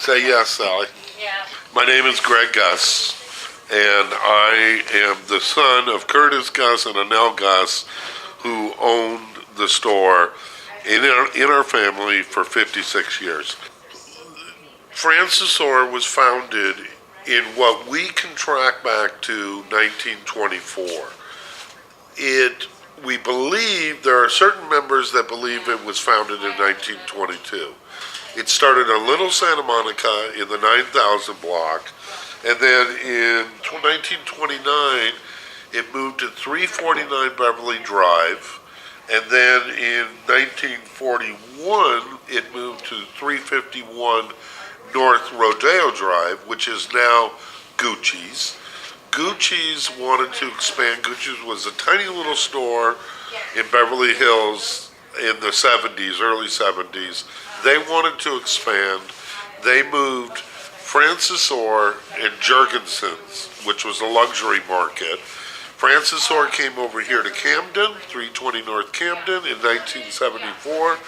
Say yes, Sally. Yeah. My name is Greg Guss, and I am the son of Curtis Guss and Annelle Guss, who owned the store in our family for 56 years. Francis Orr was founded in what we can track back to 1924. We believe, there are certain members that believe it was founded in 1922. It started in Little Santa Monica in the 9000 block, and then in 1929 it moved to 349 Beverly Drive, and then in 1941 it moved to 351 North Rodeo Drive, which is now Gucci's. Gucci's wanted to expand. Gucci's was a tiny little store in Beverly Hills in the 70s, early 70s. They wanted to expand. They moved Francis Orr and Jurgensen's, which was a luxury market. Francis Orr came over here to Camden, 320 North Camden, in 1974.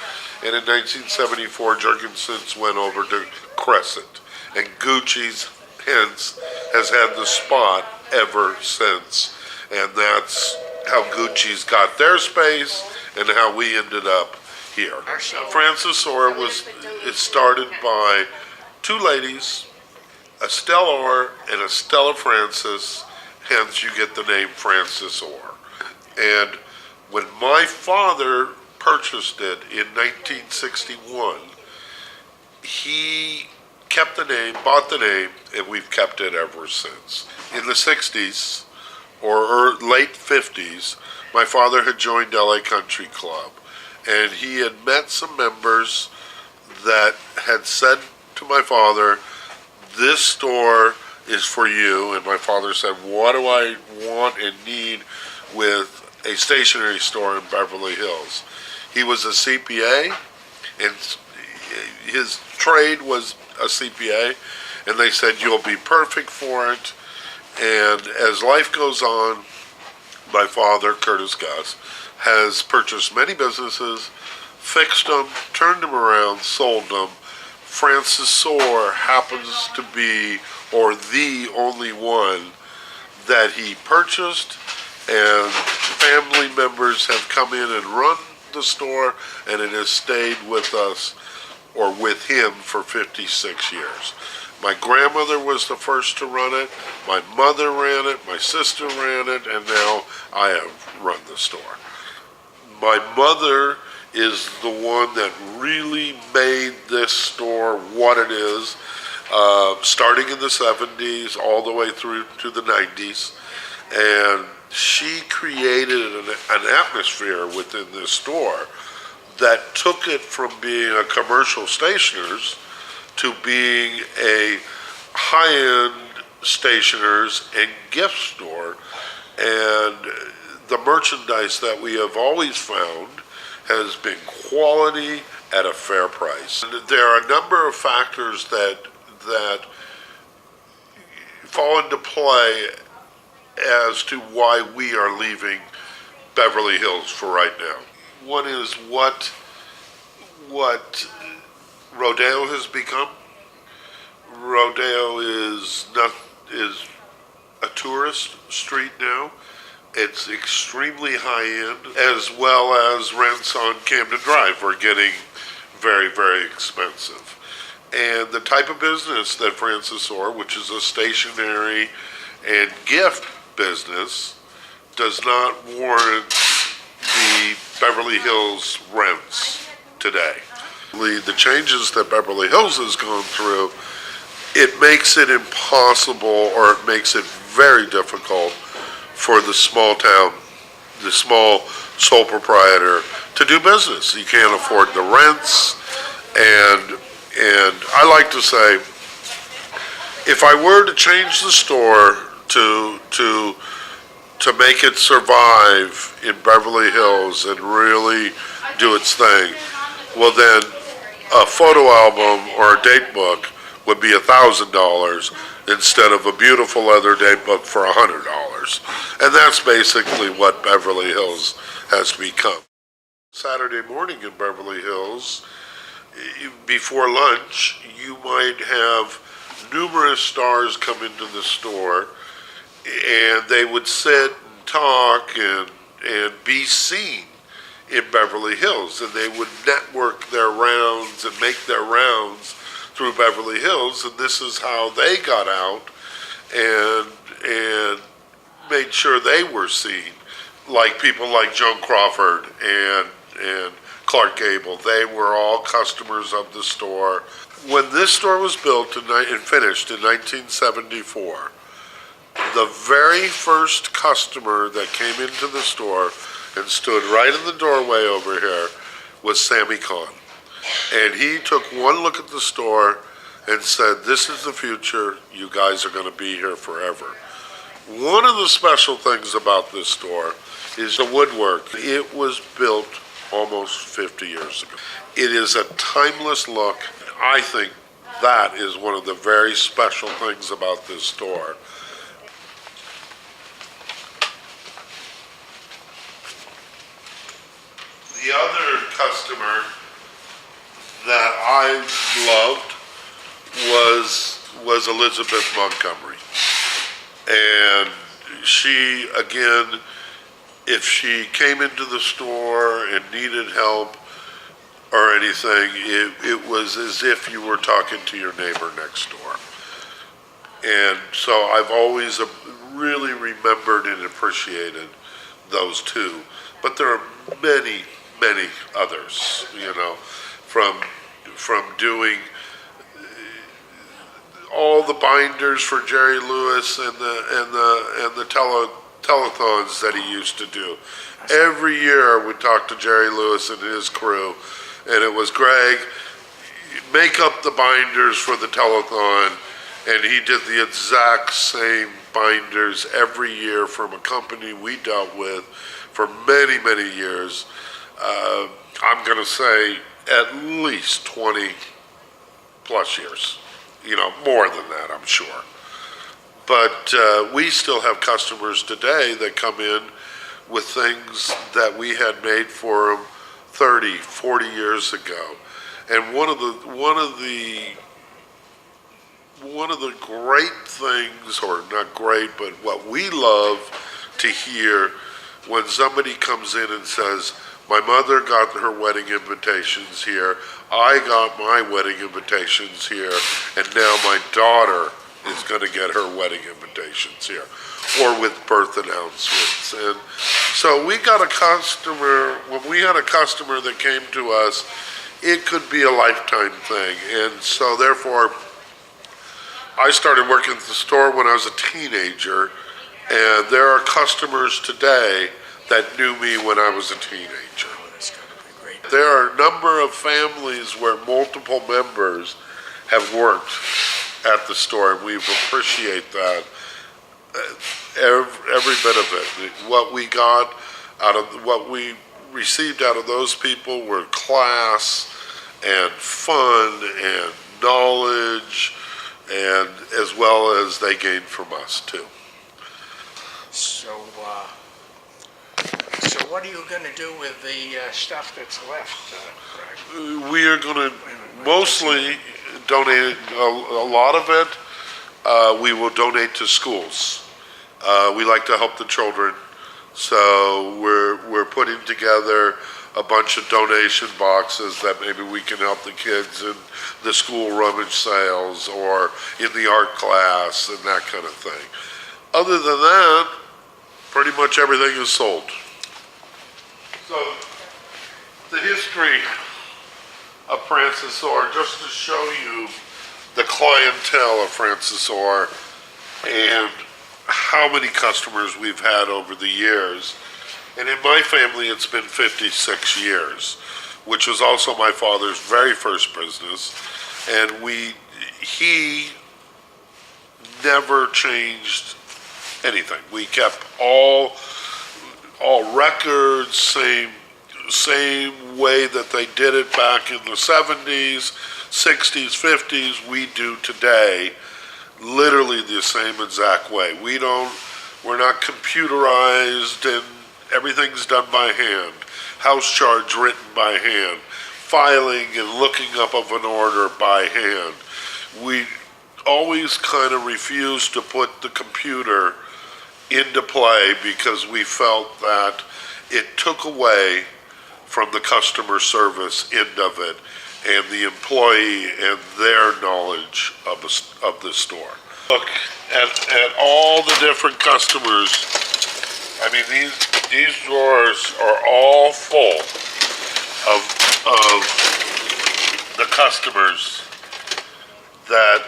And in 1974, Jurgensen's went over to Crescent. And Gucci's, hence, has had the spot ever since. And that's how Gucci's got their space and how we ended up here. Francis Orr is started by two ladies, Estelle Orr and Estella Francis, hence you get the name Francis Orr. And when my father purchased it in 1961, he kept the name, bought the name, and we've kept it ever since. In the 60s, or late 50s, my father had joined LA Country Club, and he had met some members that had said to my father, "This store is for you." And my father said, "What do I want and need with a stationery store in Beverly Hills?" He was a CPA, and his trade was a CPA, and they said, "You'll be perfect for it." And as life goes on, my father, Curtis Guss, has purchased many businesses, fixed them, turned them around, sold them. Francis Orr happens to be, or the only one that he purchased, and family members have come in and run the store, and it has stayed with us, or with him, for 56 years. My grandmother was the first to run it, my mother ran it, my sister ran it, and now I have run the store. My mother is the one that really made this store what it is, starting in the 70s all the way through to the 90s, and she created an atmosphere within this store that took it from being a commercial stationer's to being a high-end stationer's and gift store. And the merchandise that we have always found has been quality at a fair price. And there are a number of factors that fall into play as to why we are leaving Beverly Hills for right now. One is what Rodeo has become. Rodeo is a tourist street now. It's extremely high-end, as well as rents on Camden Drive are getting very, very expensive. And the type of business that Francis Orr, which is a stationery and gift business, does not warrant the Beverly Hills rents today. The changes that Beverly Hills has gone through, it makes it impossible, or it makes it very difficult for the small sole proprietor to do business. You can't afford the rents, and I like to say, if I were to change the store to make it survive in Beverly Hills and really do its thing, well then a photo album or a date book would be $1,000 instead of a beautiful leather date book for $100. And that's basically what Beverly Hills has become. Saturday morning in Beverly Hills before lunch, you might have numerous stars come into the store, and they would sit and talk and be seen in Beverly Hills, and they would network their rounds and make their rounds through Beverly Hills, and this is how they got out and made sure they were seen, like people like Joan Crawford and Clark Gable. They were all customers of the store. When this store was built and finished in 1974, the very first customer that came into the store and stood right in the doorway over here was Sammy Kahn. And he took one look at the store and said, "This is the future. You guys are going to be here forever." One of the special things about this store is the woodwork. It was built almost 50 years ago. It is a timeless look. I think that is one of the very special things about this store. The other customer that I loved was Elizabeth Montgomery. And she, again, if she came into the store and needed help or anything, it was as if you were talking to your neighbor next door. And so I've always really remembered and appreciated those two. But there are many, many others, from doing all the binders for Jerry Lewis and the telethons that he used to do. Every year I would talk to Jerry Lewis and his crew, and it was, "Greg, make up the binders for the telethon," and he did the exact same binders every year from a company we dealt with for many, many years. I'm going to say at least 20 plus years, more than that, I'm sure. But we still have customers today that come in with things that we had made for them 30, 40 years ago. And one of the great things, or not great, but what we love to hear when somebody comes in and says, "My mother got her wedding invitations here, I got my wedding invitations here, and now my daughter is going to get her wedding invitations here," or with birth announcements. And so we got a customer, when we had a customer that came to us, it could be a lifetime thing. And so therefore, I started working at the store when I was a teenager, and there are customers today that knew me when I was a teenager. There are a number of families where multiple members have worked at the store, and we appreciate that, every bit of it. What we got out of, what we received out of those people were class and fun and knowledge, and as well as they gained from us too. So what are you going to do with the stuff that's left, Greg? We are going to mostly donate a lot of it. We will donate to schools. We like to help the children, so we're putting together a bunch of donation boxes that maybe we can help the kids in the school rummage sales or in the art class and that kind of thing. Other than that, pretty much everything is sold. So the history of Francis Orr, just to show you the clientele of Francis Orr and how many customers we've had over the years. And in my family, it's been 56 years, which was also my father's very first business. And he never changed anything. We kept all records, same way that they did it back in the 70s, 60s, 50s, we do today, literally the same exact way. We're not computerized, and everything's done by hand. House charge written by hand. filing and looking up of an order by hand. We always kind of refused to put the computer into play because we felt that it took away from the customer service end of it and the employee and their knowledge of the store. Look at all the different customers. I mean, these drawers are all full of the customers that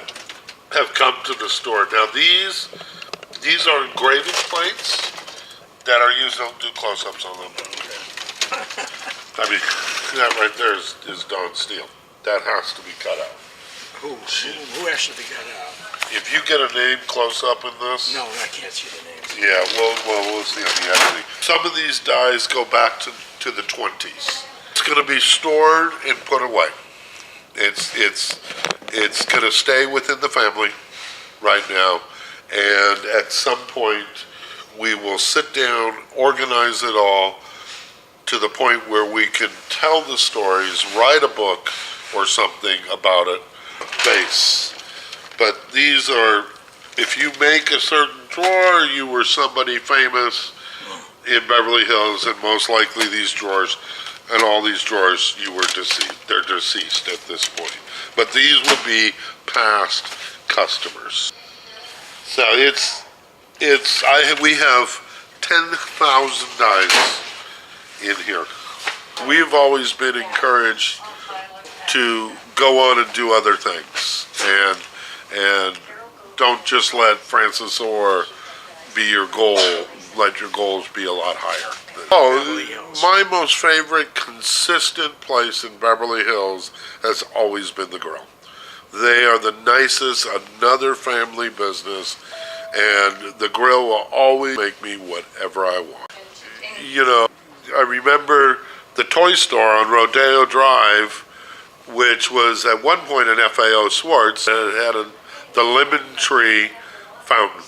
have come to the store. Now these are engraving plates that are used. Don't do close-ups on them. I mean, that right there is Dawn Steele. That has to be cut out. Who has to be cut out? If you get a name close up in this, No, I can't see the names. yeah, we'll see on the editing. Some of these dies go back to the 20s. It's going to be stored and put away. It's going to stay within the family right now, and at some point we will sit down, organize it all to the point where we can tell the stories, write a book or something about it, base. But these are, if you make a certain drawer, you were somebody famous in Beverly Hills, and most likely these drawers and all these drawers, you were deceased. They're deceased at this point. But these will be past customers. So we have 10,000 dies in here. We've always been encouraged to go on and do other things, and don't just let Francis Orr be your goal. Let your goals be a lot higher. My most favorite consistent place in Beverly Hills has always been the Grill. They are the nicest, another family business, and the Grill will always make me whatever I want. You know, I remember the toy store on Rodeo Drive, which was at one point an FAO Schwartz, and it had the lemon tree fountain.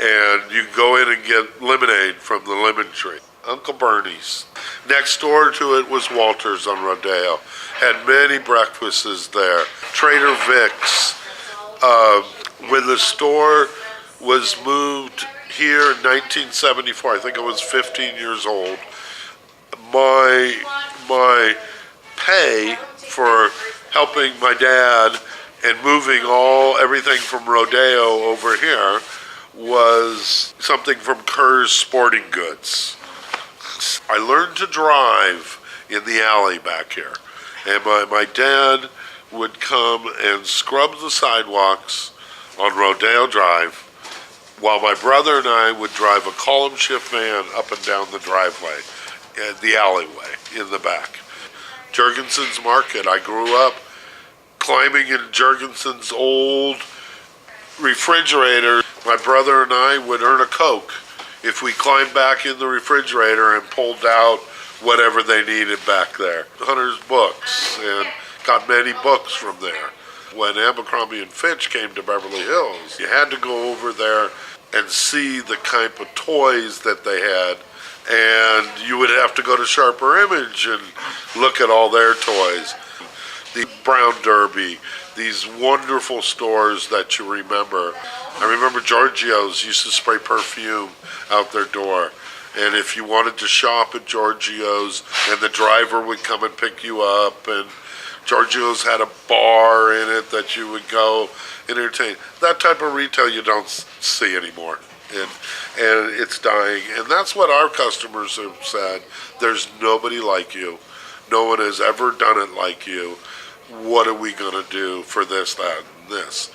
And you can go in and get lemonade from the lemon tree. Uncle Bernie's. Next door to it was Walter's on Rodeo. Had many breakfasts there. Trader Vic's. When the store was moved here in 1974, I think I was 15 years old, my pay for helping my dad and moving everything from Rodeo over here was something from Kerr's Sporting Goods. I learned to drive in the alley back here, and my dad would come and scrub the sidewalks on Rodeo Drive while my brother and I would drive a column shift van up and down the driveway, the alleyway in the back. Jurgensen's Market, I grew up climbing in Jurgensen's old refrigerator. My brother and I would earn a Coke if we climbed back in the refrigerator and pulled out whatever they needed back there. Hunter's Books, and got many books from there. When Abercrombie and Fitch came to Beverly Hills, you had to go over there and see the type of toys that they had, and you would have to go to Sharper Image and look at all their toys. The Brown Derby, these wonderful stores that you remember. I remember Giorgio's used to spray perfume out their door. And if you wanted to shop at Giorgio's, and the driver would come and pick you up, and Giorgio's had a bar in it that you would go entertain. That type of retail you don't see anymore. And it's dying. And that's what our customers have said. There's nobody like you. No one has ever done it like you. What are we going to do for this, that, and this?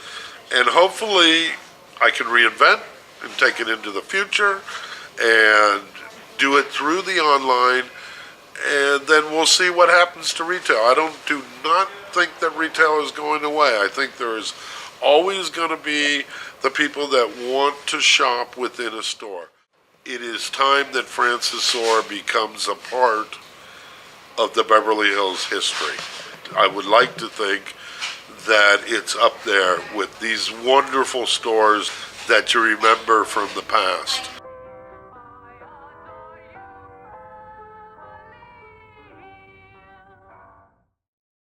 And hopefully I can reinvent and take it into the future and do it through the online, and then we'll see what happens to retail. I do not think that retail is going away. I think there is always going to be the people that want to shop within a store. It is time that Francis Orr becomes a part of the Beverly Hills history. I would like to think that it's up there with these wonderful stores that you remember from the past.